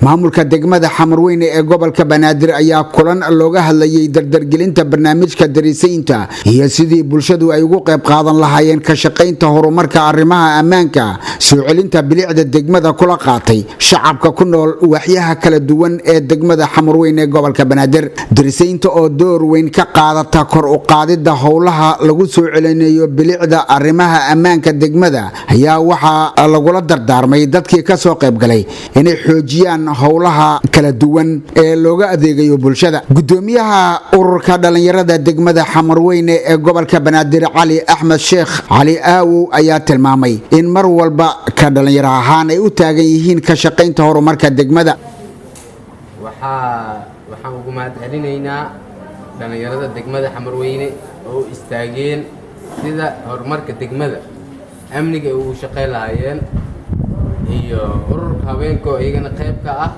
maamulka degmada Xamarweyne ee gobolka Banaadir ayaa kulan looga hadlayay dardargelinta barnaamijka darisaynta iyo sidii bulshadu ay ugu qayb qaadan lahaayeen ka shaqaynta horumarka arrimaha ammaanka soo celinta bilicda degmada kula qaatay shacabka ku nool waxyaha kala duwan ee degmada Xamarweyne ee gobolka Banaadir darisaynta oo door weyn ka qaadata kor u qaadida howlaha lagu soo celinayo bilicda arrimaha ammaanka degmada ayaa waxa lagula dardaarmay dadkii ka soo qayb galay inay xoojiyaan howlaha kala duwan ee looga adeegayo bulshada gudoomiyaha ururka dhalinyarada degmada Xamarweyne ee gobolka Banaadir Cali Axmed Sheekh Cali Aaw ayaa tilmaamay in mar walba ka dhalinyaro ahaan ay u taagan yihiin ka shaqaynta horumarka degmada waxaan ugu mahadcelinaynaa dhalinyarada degmada Xamarweyne oo istaageen sida horumarka degmada amniga uu shaqeyn lahaayeen iyo ururka haweenka iyagana qayb ka ah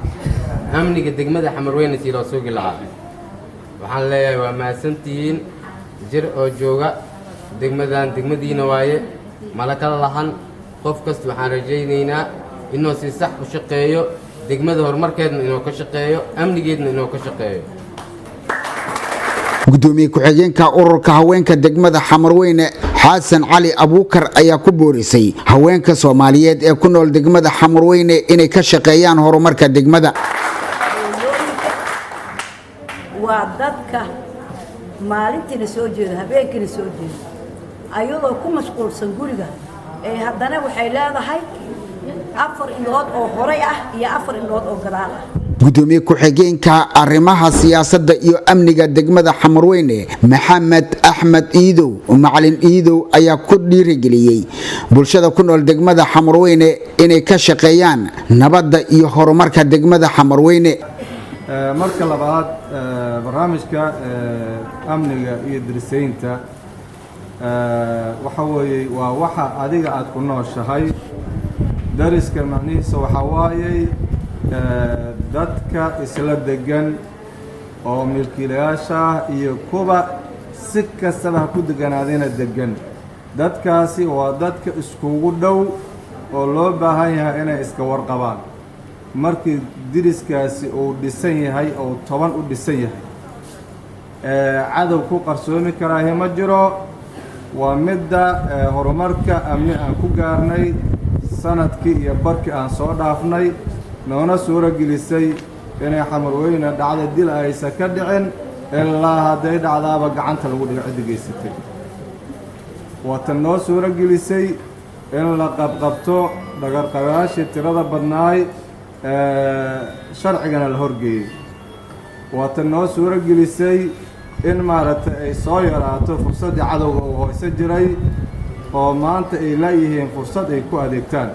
amniga degmada Xamarweyne si loo sugi lahaa waxaan leeyahay waa maasantiin jir oo jooga degmadiina waaye malaka lahan qof kasta waxaan rajaynaynaa inuu si sax u shaqeeyo degmada horumarkeedna inuu ka shaqeeyo amnigeedna inuu ka shaqeeyo gudoomiye ku-xigeenka ururka haweenka degmada Xamarweyne Xasan Cali Abuukar ayaa ku boorisay haweenka Soomaaliyeed ee ku nool degmada Xamarweyne inay ka shaqeeyaan horumarka degmada waa dadka maalintiina soo jeeda habeenkiina soo jeeda ayadoo ku mashquulsan guriga ee haddana waxay leedahay 4 indhood oo horay ah iyo 4 indhood oo gadaal ah gudoomiye ku-xigeenka arrimaha siyaasadda iyo amniga degmada Xamarweyne Maxamed Axmed Iidow macalin Iidow ayaa ku dhiirigeliyay bulshada ku nool degmada Xamarweyne inay ka shaqeeyaan nabadda iyo horumarka degmada Xamarweyne marka labaad barnaamijka amniga iyo darisaynta waxa weeye waa waxa adiga aad ku nooshahay dariska macnihiisa waxa waaye dadka isla degan oo milkiilayaasha iyo kuba si kastaba ku deganaadina degan dadkaasi waa dadka iskugu dhow oo loo baahan yahay inay iska warqabaan markii diriskaasi uu dhisan yahay oo 10 u dhisan yahay cadow ku qarsoomi karaa ma jiro waa midda horumarka amni aan ku gaarnay sanadkii iyo barkii aan soo dhaafnay noona suura gelisay inay Xamarweyne dhacdo dil aysan ka dhicin ilaa haday dhacdaaba gacanta lagu dhigo cid geysatay watan noo suura gelisay in la qabqabto dhagarqabaashii tirada badnaay sharcigana la horgeeyay watan noo suura gelisay in maaragtay ay soo yaraato fursadii cadowga oo hoysa jiray oo maanta ay leeyihiin fursad ay ku adeegtaan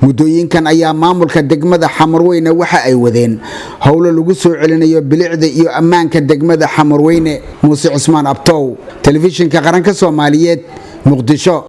mudooyinkan ayaa maamulka degmada Xamarweyne waxa ay wadeen howlo lagu soo celinayo bilicda iyo ammaanka degmada Xamarweyne Muuse Cusmaan Abtow telefishinka qaranka Soomaaliyeed Muqdisho